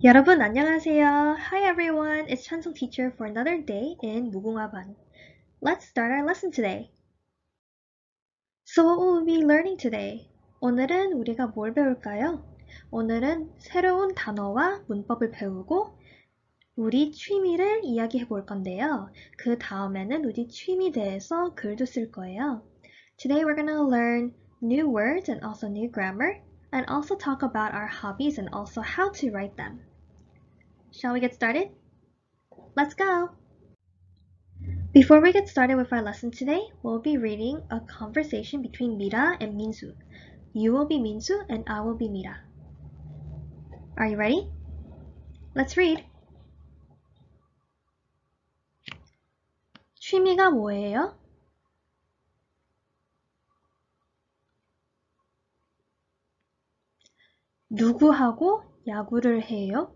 여러분 안녕하세요. Hi everyone, it's Chansung teacher for another day in 무궁화반. Let's start our lesson today. So what will we be learning today? 오늘은 우리가 뭘 배울까요? 오늘은 새로운 단어와 문법을 배우고 우리 취미를 이야기해 볼 건데요. 그 다음에는 우리 취미 대해서 글도 쓸 거예요. Today we're gonna learn new words and also new grammar and also talk about our hobbies and also how to write them. Shall we get started? Let's go! Before we get started with our lesson today, we'll be reading a conversation between Mira and Minsu. You will be Minsu and I will be Mira. Are you ready? Let's read. 취미가 뭐예요? 누구하고 야구를 해요?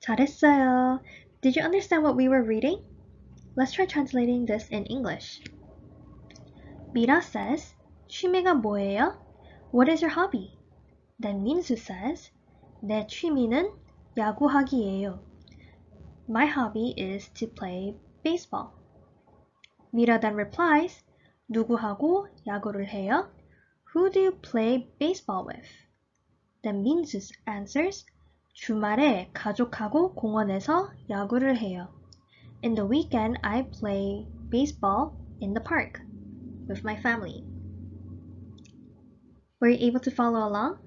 잘했어요. Did you understand what we were reading? Let's try translating this in English. Mira says, 취미가 뭐예요? What is your hobby? Then Minsu says, 내 취미는 야구하기예요. My hobby is to play baseball. Mira then replies, 누구하고 야구를 해요? Who do you play baseball with? Then Minsu answers, 주말에 가족하고 공원에서 야구를 해요. In the weekend, I play baseball in the park with my family. Were you able to follow along?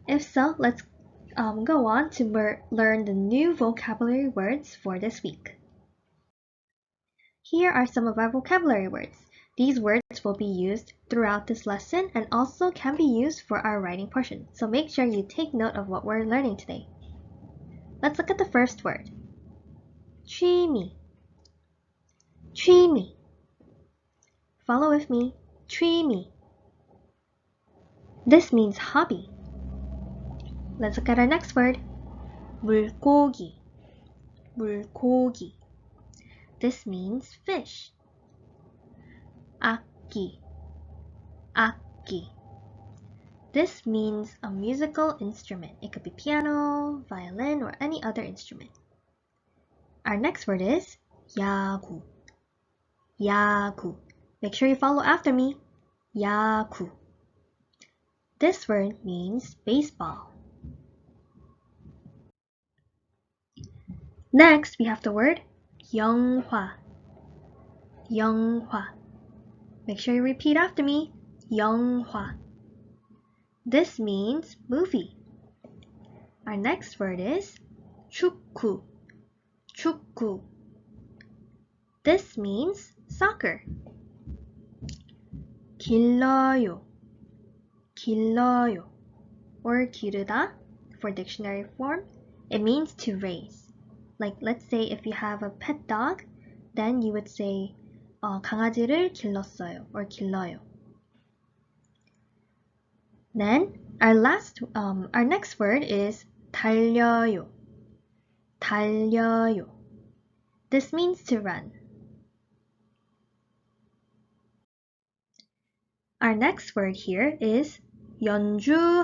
If so, let's go on to learn the new vocabulary words for this week. Here are some of our vocabulary words. These words will be used throughout this lesson and also can be used for our writing portion. So make sure you take note of what we're learning today. Let's look at the first word. 취미. 취미. Follow with me. 취미. This means hobby. Let's look at our next word. 물고기. 물고기. This means fish. 악기. 악기. This means a musical instrument. It could be piano, violin, or any other instrument. Our next word is 야구. 야구. Make sure you follow after me. 야구. This word means baseball. Next, we have the word 영화. 영화. Make sure you repeat after me. 영화. This means movie. Our next word is 축구. 축구. This means soccer. 길러요. 길러요. Or 기르다 for dictionary form. It means to raise. Like let's say if you have a pet dog, then you would say 강아지를 길렀어요 or 길러요. Then our next word is 달려요. 달려요. This means to run. Our next word here is 연주해요.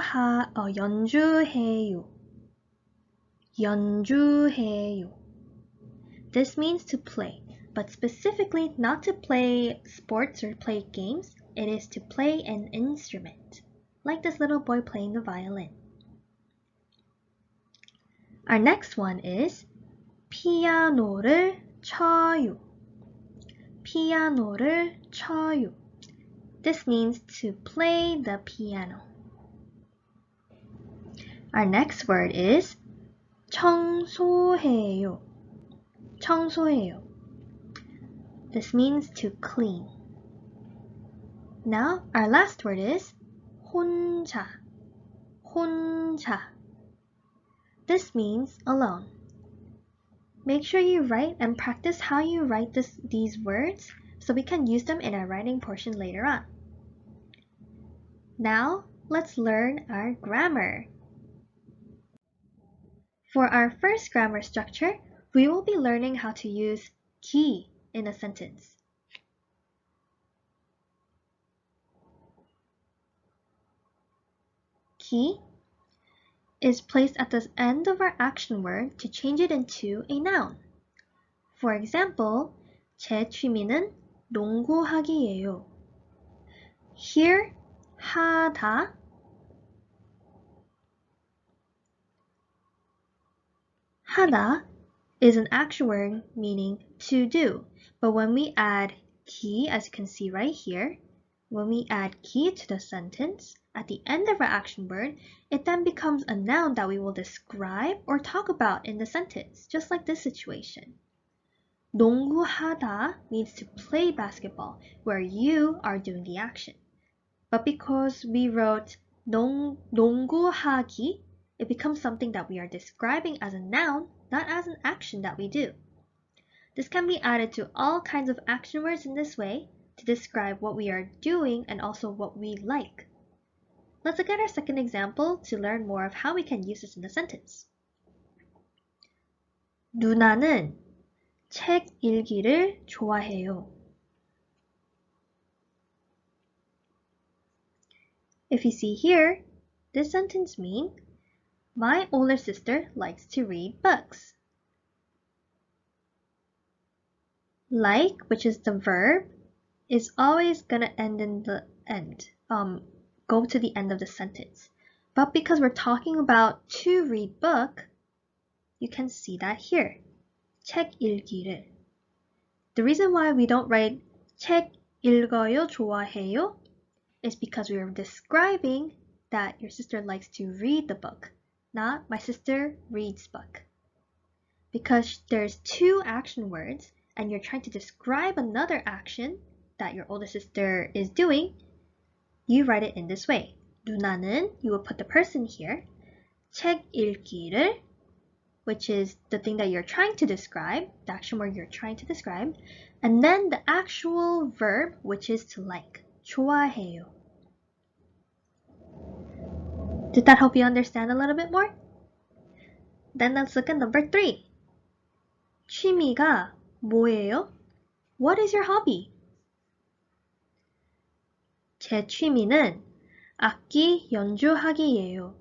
연주해요. This means to play, but specifically not to play sports or play games. It is to play an instrument, like this little boy playing the violin. Our next one is 피아노를 쳐요. 피아노를 쳐요. This means to play the piano. Our next word is 청소해요. 청소해요. This means to clean. Now, our last word is 혼자. 혼자. This means alone. Make sure you write and practice how you write these words so we can use them in our writing portion later on. Now, let's learn our grammar. For our first grammar structure, we will be learning how to use 기 in a sentence. 기 is placed at the end of our action word to change it into a noun. For example, 제 취미는 농구하기예요. Here, 하다 is an action word meaning to do. But when we add 기, as you can see right here, when we add 기 to the sentence, at the end of our action word, it then becomes a noun that we will describe or talk about in the sentence, just like this situation. 농구하다 means to play basketball, where you are doing the action. But because we wrote 농구하기, it becomes something that we are describing as a noun, not as an action that we do. This can be added to all kinds of action words in this way to describe what we are doing and also what we like. Let's look at our second example to learn more of how we can use this in the sentence. 누나는 책 읽기를 좋아해요. If you see here, this sentence means my older sister likes to read books. Like, which is the verb, is always gonna end in the end, go to the end of the sentence. But because we're talking about to read book, you can see that here. 책 읽기를. The reason why we don't write 책 읽어요 좋아해요 is because we are describing that your sister likes to read the book, not my sister reads book. Because there's two action words and you're trying to describe another action that your older sister is doing, you write it in this way. 누나는, you will put the person here. 책 읽기를, which is the thing that you're trying to describe, the action word you're trying to describe, and then the actual verb, which is to like. 좋아해요. Did that help you understand a little bit more? Then let's look at number 3. 취미가 뭐예요? What is your hobby? 제 취미는 악기 연주하기예요.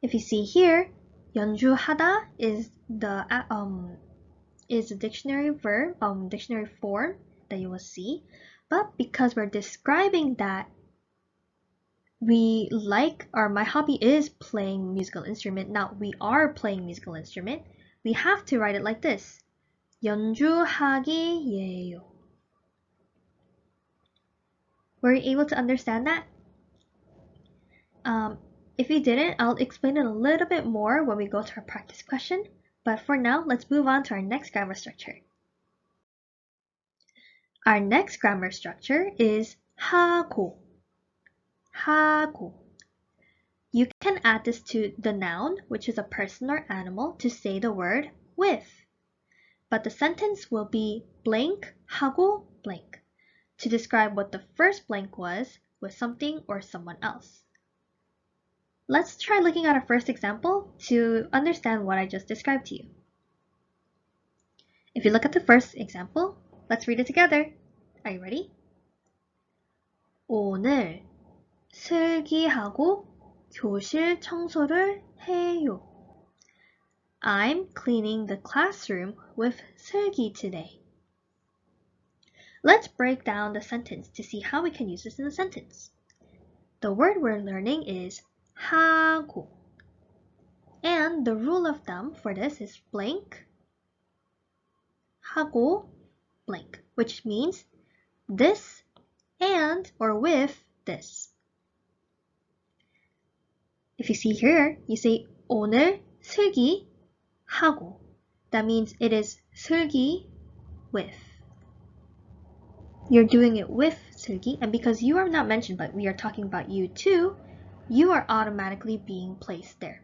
If you see here, 연주하다 is the dictionary verb, dictionary form that you will see. But because we're describing that we like, or my hobby is playing musical instrument, not we are playing musical instrument, we have to write it like this. 연주하기예요. Were you able to understand that? If you didn't, I'll explain it a little bit more when we go to our practice question. But for now, let's move on to our next grammar structure. Our next grammar structure is 하고. 하고. You can add this to the noun, which is a person or animal, to say the word with. But the sentence will be blank 하고 blank to describe what the first blank was with something or someone else. Let's try looking at our first example to understand what I just described to you. If you look at the first example, let's read it together. Are you ready? 오늘 슬기하고 교실 청소를 해요. I'm cleaning the classroom with 슬기 today. Let's break down the sentence to see how we can use this in a sentence. The word we're learning is 하고. And the rule of thumb for this is blank 하고 blank, which means this and or with this. If you see here, you say 오늘 슬기 하고. That means it is 슬기 with. You're doing it with 슬기, and because you are not mentioned, but we are talking about you too, you are automatically being placed there.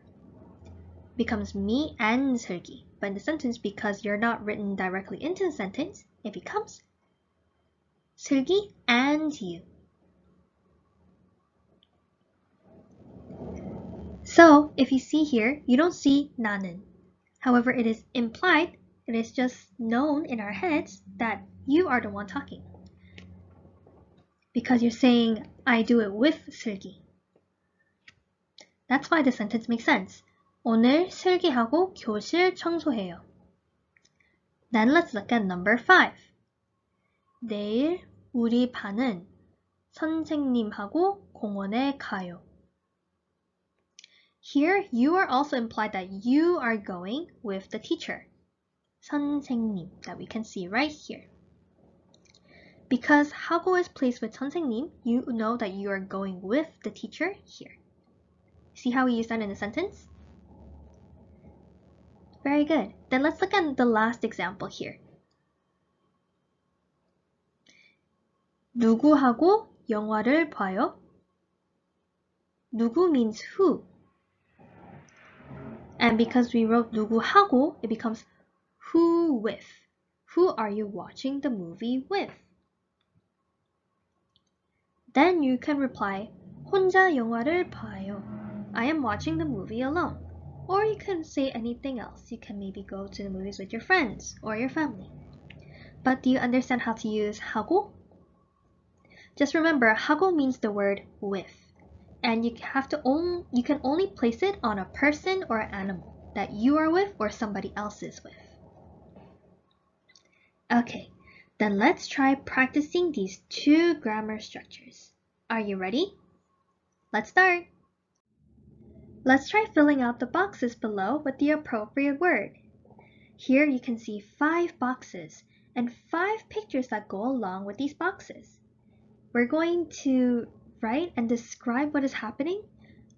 Becomes me and 슬기. But in the sentence, because you're not written directly into the sentence, it becomes 슬기 and you. So, if you see here, you don't see 나는. However, it is implied, it is just known in our heads that you are the one talking. Because you're saying, I do it with 슬기. That's why the sentence makes sense. 오늘 실기하고 교실 청소해요. Then let's look at number 5. 내일 우리 반은 선생님하고 공원에 가요. Here, you are also implied that you are going with the teacher. 선생님, that we can see right here. Because 하고 is placed with 선생님, you know that you are going with the teacher here. See how we use that in a sentence? Very good. Then let's look at the last example here. 누구하고 영화를 봐요? 누구 means who. And because we wrote 누구하고, it becomes who with. Who are you watching the movie with? Then you can reply, 혼자 영화를 봐요. I am watching the movie alone. Or you can say anything else. You can maybe go to the movies with your friends or your family. But do you understand how to use 하고? Just remember, 하고 means the word with. And you can only place it on a person or an animal that you are with or somebody else is with. Okay, then let's try practicing these 2 grammar structures. Are you ready? Let's start. Let's try filling out the boxes below with the appropriate word. Here you can see 5 boxes and 5 pictures that go along with these boxes. We're going to write and describe what is happening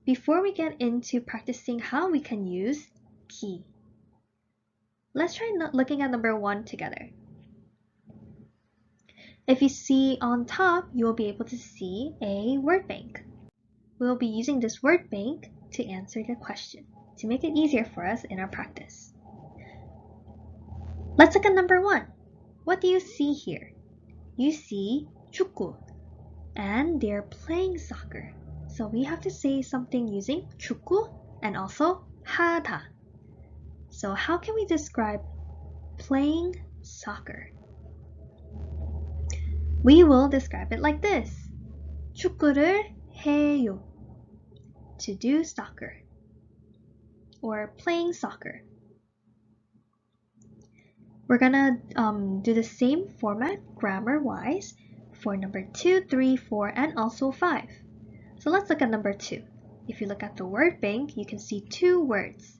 before we get into practicing how we can use key. Let's try looking at number 1 together. If you see on top, you'll be able to see a word bank. We'll be using this word bank to answer the question, to make it easier for us in our practice. Let's look at number 1. What do you see here? You see 축구, and they're playing soccer. So we have to say something using 축구 and also 하다. So how can we describe playing soccer? We will describe it like this. 축구를 해요. To do soccer. Or playing soccer. We're gonna do the same format grammar-wise for number 2, 3, 4, and also 5. So let's look at number 2. If you look at the word bank, you can see 2 words.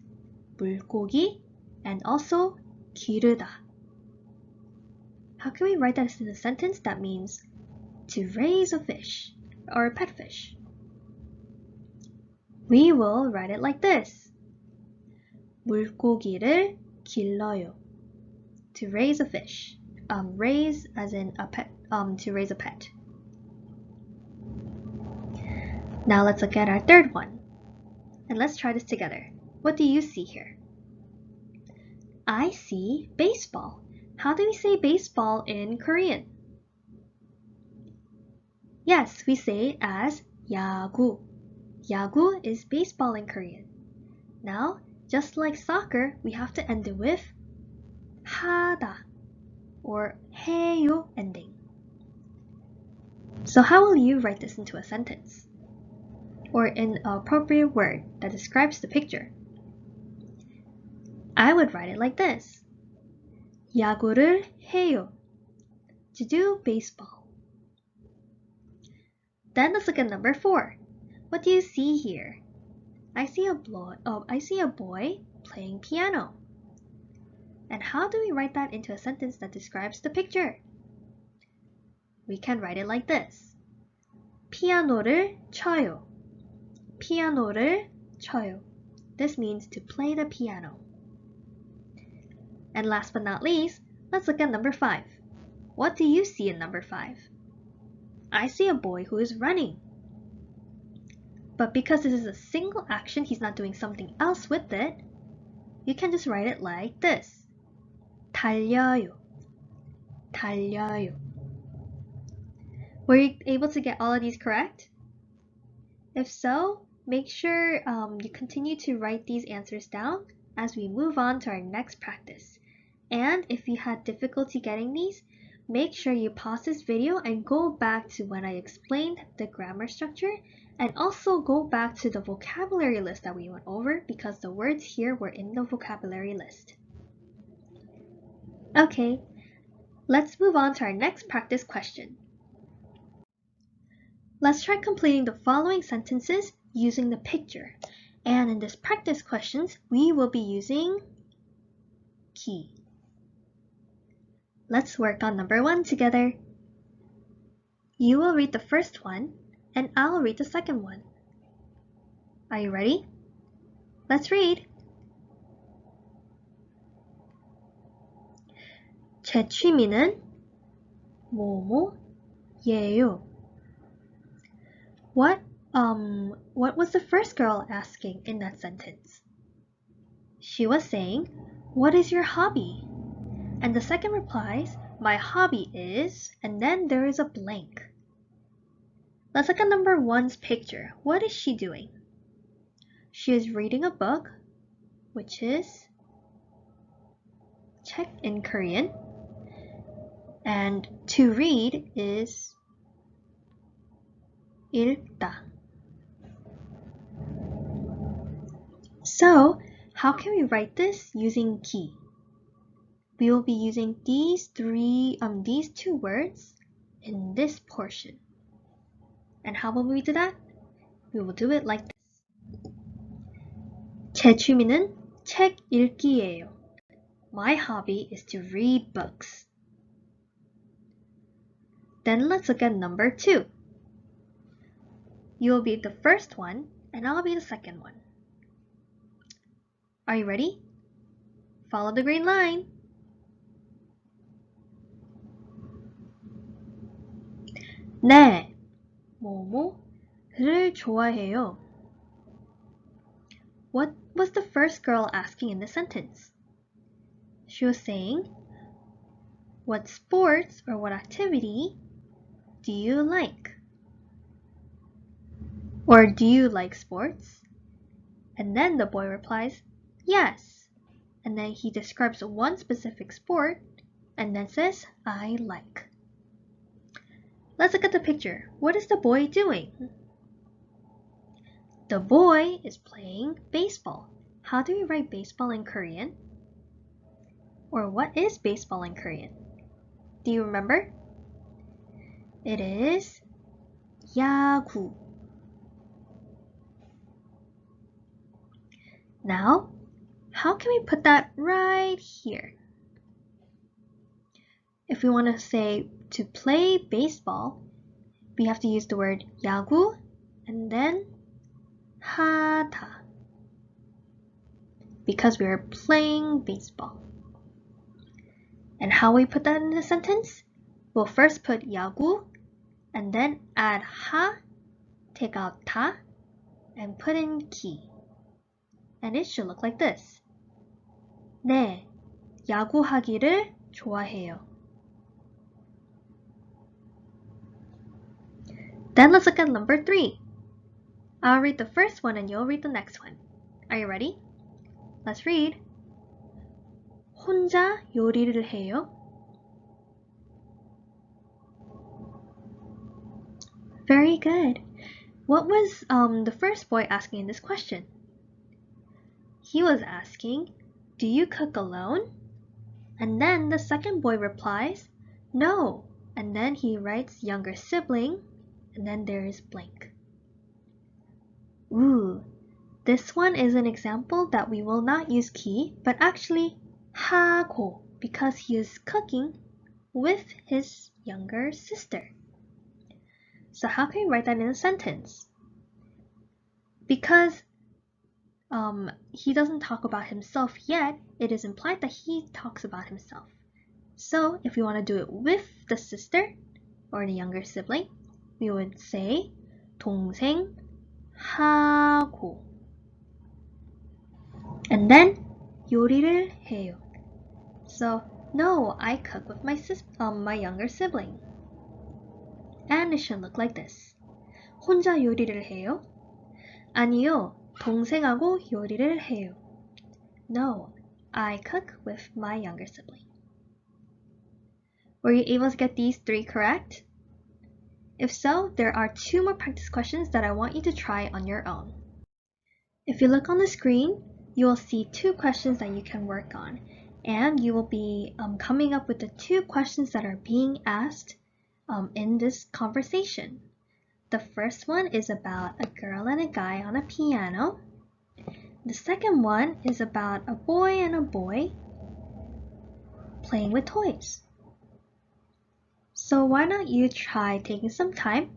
물고기 and also 기르다. How can we write that in a sentence? That means to raise a fish or a pet fish. We will write it like this. 물고기를 길러요. To raise a fish. Raise as in a pet. To raise a pet. Now let's look at our third one. And let's try this together. What do you see here? I see baseball. How do we say baseball in Korean? Yes, we say it as 야구. 야구 is baseball in Korean. Now, just like soccer, we have to end it with 하다 or 해요 ending. So how will you write this into a sentence? Or in an appropriate word that describes the picture? I would write it like this. 야구를 해요. To do baseball. Then let's look at number 4. What do you see here? I see a boy playing piano. And how do we write that into a sentence that describes the picture? We can write it like this. 피아노를 쳐요. 피아노를 쳐요. This means to play the piano. And last but not least, let's look at number 5. What do you see in number 5? I see a boy who is running. But because this is a single action, he's not doing something else with it, you can just write it like this. 달려요. 달려요. Were you able to get all of these correct? If so, make sure you continue to write these answers down as we move on to our next practice. And if you had difficulty getting these, make sure you pause this video and go back to when I explained the grammar structure, and also go back to the vocabulary list that we went over because the words here were in the vocabulary list. Okay, let's move on to our next practice question. Let's try completing the following sentences using the picture. And in this practice questions, we will be using key. Let's work on number 1 together. You will read the first one, and I'll read the second one. Are you ready? Let's read. 제 취미는 뭐뭐예요. What was the first girl asking in that sentence? She was saying, what is your hobby? And the second replies, my hobby is, and then there is a blank. Let's look at number 1's picture. What is she doing? She is reading a book, which is 책 in Korean. And to read is 읽다. So, how can we write this using key? We will be using these two words in this portion. And how will we do that? We will do it like this. 제 취미는 책 읽기예요. My hobby is to read books. Then let's look at number 2. You will be the first one, and I'll be the second one. Are you ready? Follow the green line. 네, 뭐뭐를 좋아해요. What was the first girl asking in the sentence? She was saying, what sports or what activity do you like? Or do you like sports? And then the boy replies, yes. And then he describes one specific sport and then says, I like. Let's look at the picture. What is the boy doing? The boy is playing baseball. How do we write baseball in Korean? Or what is baseball in Korean? Do you remember? It is 야구. Now, how can we put that right here? If we want to say to play baseball, we have to use the word 야구 and then 하다, because we are playing baseball. And how we put that in the sentence? We'll first put 야구 and then add 하, take out 다, and put in 기. And it should look like this. 네, 야구하기를 좋아해요. Then let's look at number 3. I'll read the first one and you'll read the next one. Are you ready? Let's read. 혼자 요리를 해요. Very good. What was the first boy asking in this question? He was asking, do you cook alone? And then the second boy replies, no. And then he writes younger sibling, and then there is blank. Ooh, this one is an example that we will not use 기, but actually 하고, because he is cooking with his younger sister. So how can we write that in a sentence? Because he doesn't talk about himself yet, it is implied that he talks about himself. So if we want to do it with the sister or the younger sibling, we would say 동생 하고, and then 요리를 해요. So no, I cook with my younger sibling. And it should look like this. 혼자 요리를 해요? 아니요, 동생하고 요리를 해요. No, I cook with my younger sibling. Were you able to get these 3 correct? If so, there are 2 more practice questions that I want you to try on your own. If you look on the screen, you will see 2 questions that you can work on, and you will be coming up with the 2 questions that are being asked in this conversation. The first one is about a girl and a guy on a piano. The second one is about a boy and a boy playing with toys. So why not you try taking some time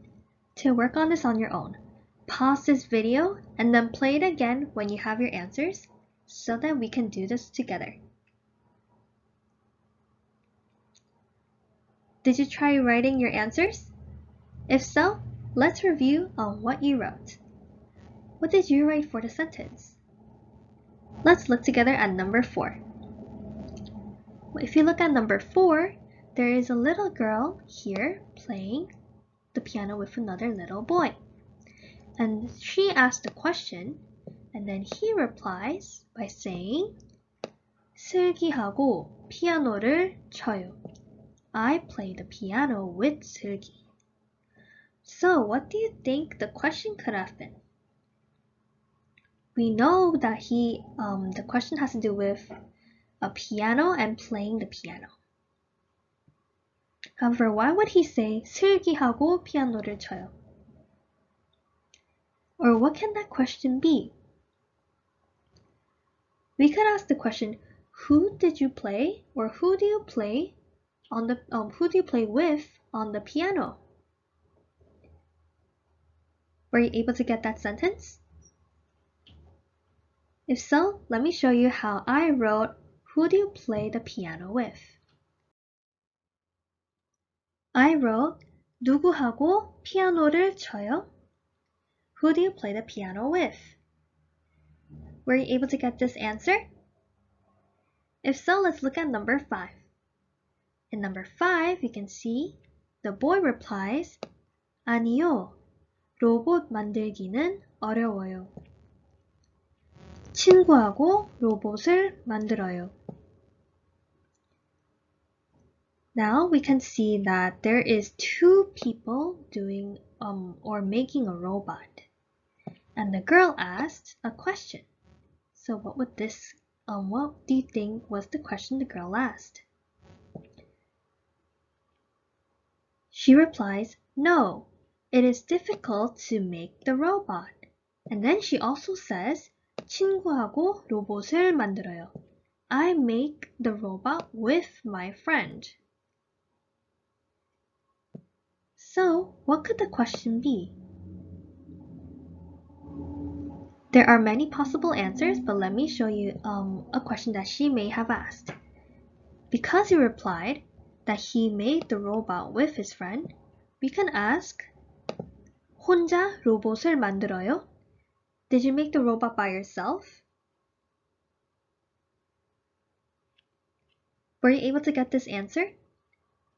to work on this on your own. Pause this video and then play it again when you have your answers so that we can do this together. Did you try writing your answers? If so, let's review on what you wrote. What did you write for the sentence? Let's look together at number 4. If you look at number 4, there is a little girl here playing the piano with another little boy. And she asked a question, and then he replies by saying 슬기하고 피아노를 쳐요. I play the piano with 슬기. So what do you think the question could have been? We know that the question has to do with a piano and playing the piano. However, why would he say 슬기하고 피아노를 쳐요? Or what can that question be? We could ask the question, who did you play, or who do you play on the who do you play with on the piano? Were you able to get that sentence? If so, let me show you how I wrote who do you play the piano with. I wrote 누구하고 피아노를 쳐요? Who do you play the piano with? Were you able to get this answer? If so, let's look at number 5. In number 5, you can see the boy replies, 아니요, 로봇 만들기는 어려워요. 친구하고 로봇을 만들어요. Now we can see that there is 2 people doing or making a robot. And the girl asked a question. So what do you think was the question the girl asked? She replies, no, it is difficult to make the robot. And then she also says, 친구하고 로봇을 만들어요. I make the robot with my friend. So, what could the question be? There are many possible answers, but let me show you a question that she may have asked. Because he replied that he made the robot with his friend, we can ask, 혼자 로봇을 만들어요? Did you make the robot by yourself? Were you able to get this answer?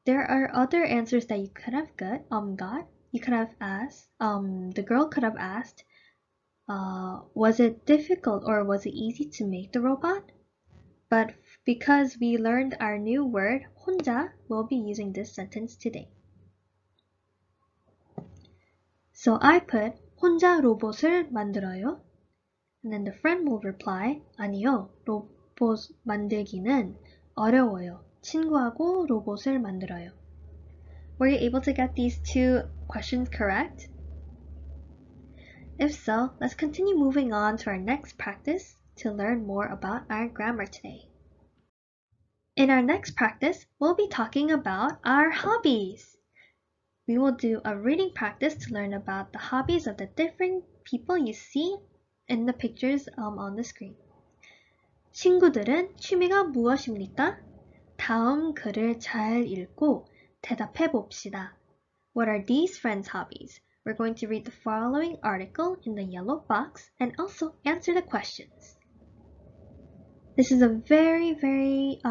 There are other answers that you could have got. You could have asked, the girl could have asked, was it difficult or was it easy to make the robot? But because we learned our new word, 혼자, we'll be using this sentence today. So I put, 혼자 로봇을 만들어요? And then the friend will reply, 아니요, 로봇 만들기는 어려워요. 친구하고 로봇을 만들어요. Were you able to get these 2 questions correct? If so, let's continue moving on to our next practice to learn more about our grammar today. In our next practice, we'll be talking about our hobbies. We will do a reading practice to learn about the hobbies of the different people you see in the pictures on the screen. 친구들은 취미가 무엇입니까? 다음 글을 잘 읽고 대답해 봅시다. What are these friends' hobbies? We're going to read the following article in the yellow box and also answer the questions. This is a very, very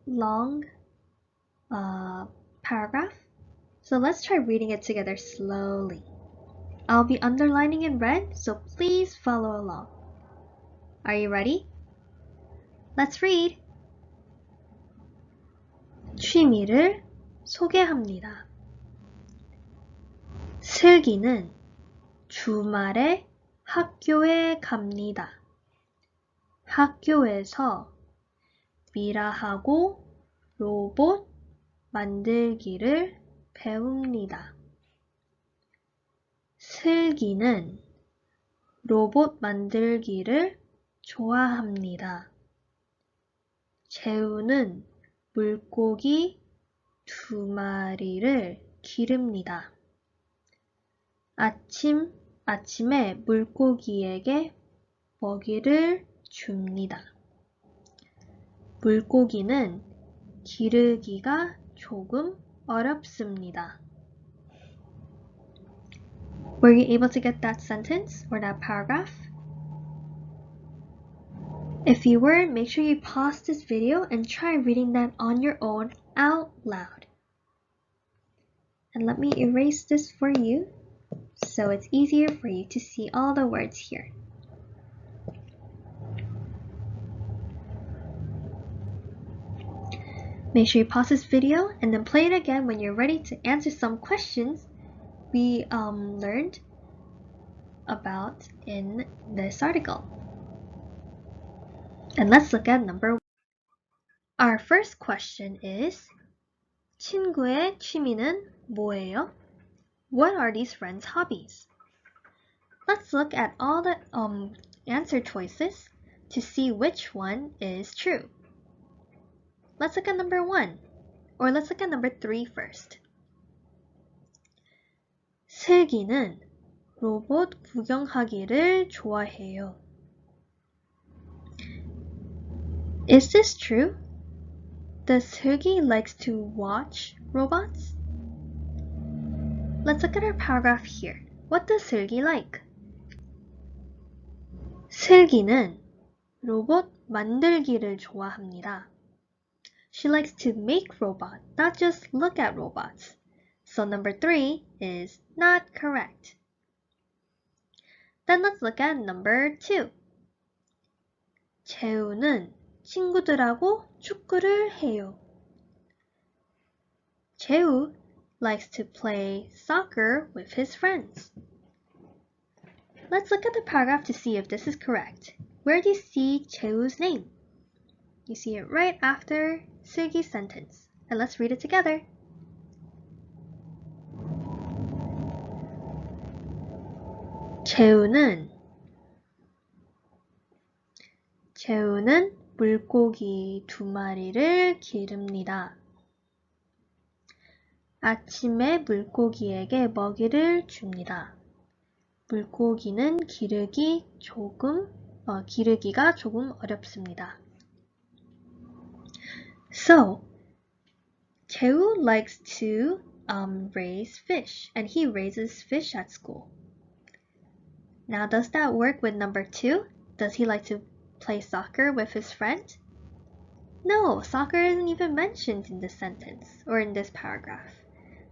long paragraph, so let's try reading it together slowly. I'll be underlining in red, so please follow along. Are you ready? Let's read. 취미를 소개합니다. 슬기는 주말에 학교에 갑니다. 학교에서 미라하고 로봇 만들기를 배웁니다. 슬기는 로봇 만들기를 좋아합니다. 재우는 물고기 2마리를 기릅니다. 아침에 물고기에게 먹이를 줍니다. 물고기는 기르기가 조금 어렵습니다. Were you able to get that sentence or that paragraph? If you were, make sure you pause this video and try reading them on your own out loud. And let me erase this for you so it's easier for you to see all the words here. Make sure you pause this video and then play it again when you're ready to answer some questions we learned about in this article. And let's look at number 1. Our first question is 친구의 취미는 뭐예요? What are these friends' hobbies? Let's look at all the answer choices to see which one is true. Let's look at number 1, or let's look at number 3 first. 슬기는 로봇 구경하기를 좋아해요. Is this true? Does 슬기 likes to watch robots? Let's look at our paragraph here. What does 슬기 like? 슬기는 로봇 만들기를 좋아합니다. She likes to make robots, not just look at robots. So number 3 is not correct. Then let's look at number 2. 재우는 친구들하고 축구를 해요. 재우 likes to play soccer with his friends. Let's look at the paragraph to see if this is correct. Where do you see 재우's name? You see it right after 슬기's sentence. And let's read it together. 재우는 물고기 2마리를 기릅니다. 아침에 물고기에게 먹이를 줍니다. 물고기는 기르기가 조금 어렵습니다. So, 재우 likes to raise fish, and he raises fish at school. Now, does that work with number 2? Does he like to play soccer with his friend? No, soccer isn't even mentioned in this sentence or in this paragraph.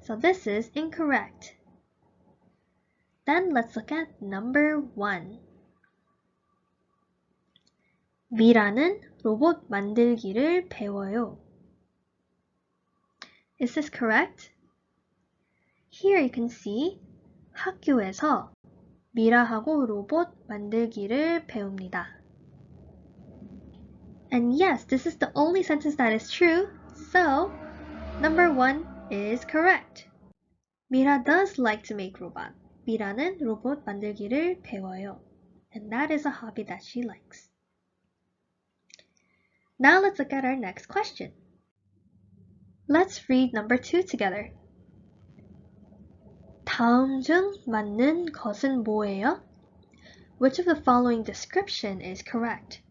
So this is incorrect. Then let's look at number 1. 미라는 로봇 만들기를 배워요. Is this correct? Here you can see 학교에서 미라하고 로봇 만들기를 배웁니다. And yes, this is the only sentence that is true, so number 1 is correct. 미라 does like to make robots. 미라는 로봇 만들기를 배워요. And that is a hobby that she likes. Now let's look at our next question. Let's read number 2 together. 다음 중 맞는 것은 뭐예요? Which of the following description is correct?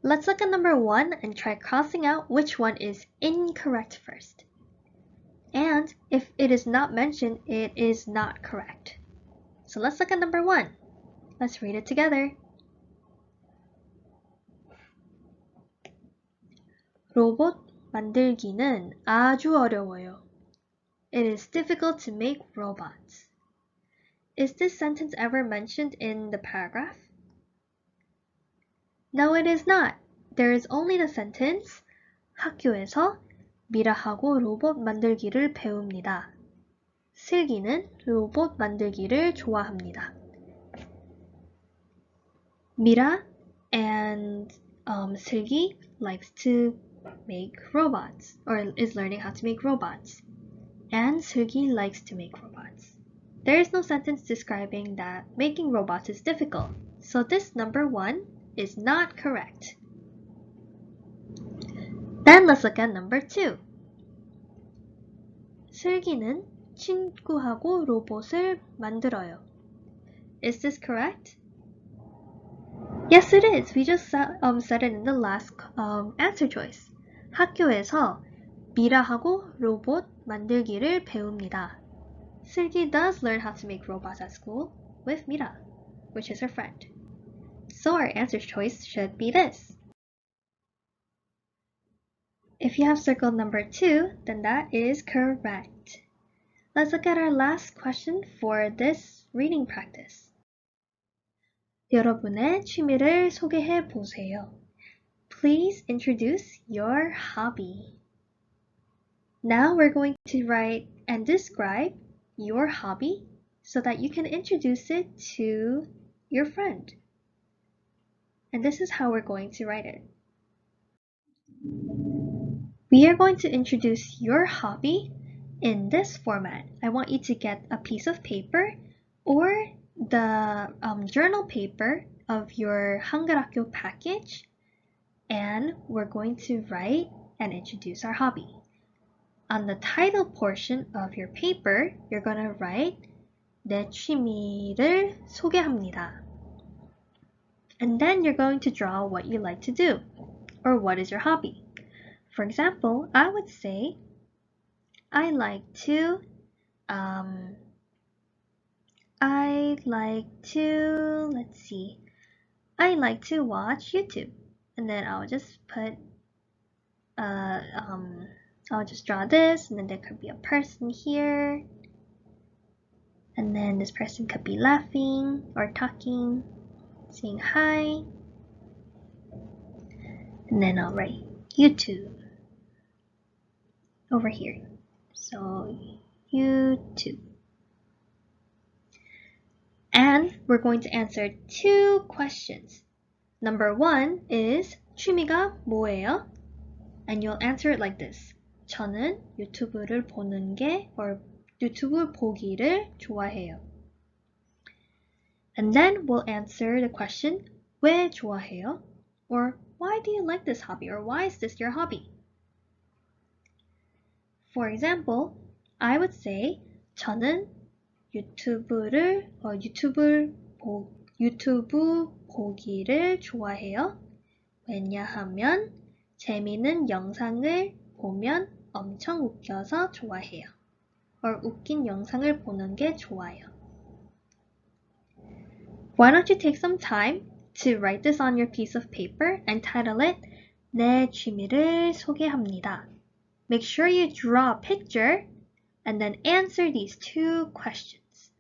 Let's look at number 1 and try crossing out which one is incorrect first. And if it is not mentioned, it is not correct. So let's look at number 1. Let's read it together. 로봇 만들기는 아주 어려워요. It is difficult to make robots. Is this sentence ever mentioned in the paragraph? No, it is not. There is only the sentence 학교에서 미라하고 로봇 만들기를 배웁니다. 슬기는 로봇 만들기를 좋아합니다. Mira and Silgi likes to make robots or is learning how to make robots. And Silgi likes to make robots. There is no sentence describing that making robots is difficult. So this number 1 is not correct. Then let's look at number 2. 슬기는 친구하고 로봇을 만들어요. Is this correct? Yes, it is. We just said it in the last answer choice. 학교에서 미라하고 로봇 만들기를 배웁니다. 슬기 does learn how to make robots at school with Mira, which is her friend. So our answer choice should be this. If you have circled number 2, then that is correct. Let's look at our last question for this reading practice. 여러분의 취미를 소개해 보세요. Please introduce your hobby. Now we're going to write and describe your hobby so that you can introduce it to your friend. And this is how we're going to write it. We are going to introduce your hobby in this format. I want you to get a piece of paper or the journal paper of your 한글학교 package, and we're going to write and introduce our hobby. On the title portion of your paper, you're going to write 내 취미를 소개합니다. And then you're going to draw what you like to do, or what is your hobby. For example, I would say I like to watch YouTube. And then I'll just put I'll just draw this, and then there could be a person here, and then this person could be laughing or talking, saying hi, and then I'll write YouTube over here. So YouTube. And we're going to answer 2 questions. Number 1 is 취미가 뭐예요? And you'll answer it like this. 저는 유튜브를 보는 게 or 유튜브 보기를 좋아해요. And then we'll answer the question 왜 좋아해요? Or why do you like this hobby? Or why is this your hobby? For example, I would say 저는 유튜브 보기를 좋아해요. 왜냐하면 재미있는 영상을 보면 엄청 웃겨서 좋아해요. or 웃긴 영상을 보는 게 좋아요. Why don't you take some time to write this on your piece of paper and title it 내 취미를 소개합니다. Make sure you draw a picture and then answer these 2 questions.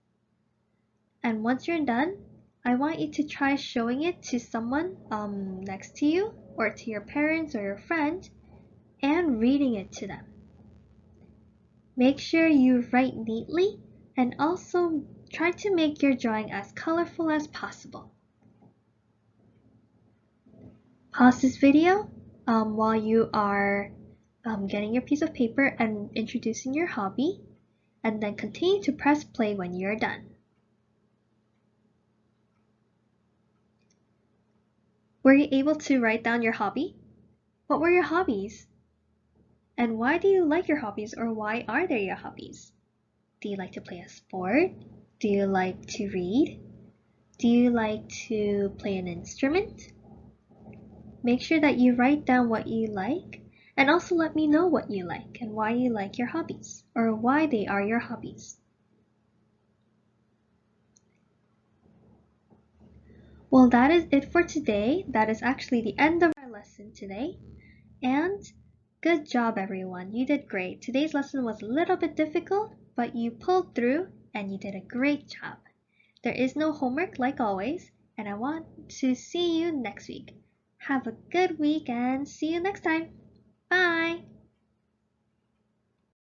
And once you're done, I want you to try showing it to someone next to you or to your parents or your friend and reading it to them. Make sure you write neatly and also try to make your drawing as colorful as possible. Pause this video while you are getting your piece of paper and introducing your hobby, and then continue to press play when you're done. Were you able to write down your hobby? What were your hobbies? And why do you like your hobbies, or why are they your hobbies? Do you like to play a sport? Do you like to read? Do you like to play an instrument? Make sure that you write down what you like, and also let me know what you like and why you like your hobbies, or why they are your hobbies. Well, that is it for today. That is actually the end of our lesson today. And good job, everyone. You did great. Today's lesson was a little bit difficult, but you pulled through and you did a great job. There is no homework like always, and I want to see you next week. Have a good week and see you next time. Bye!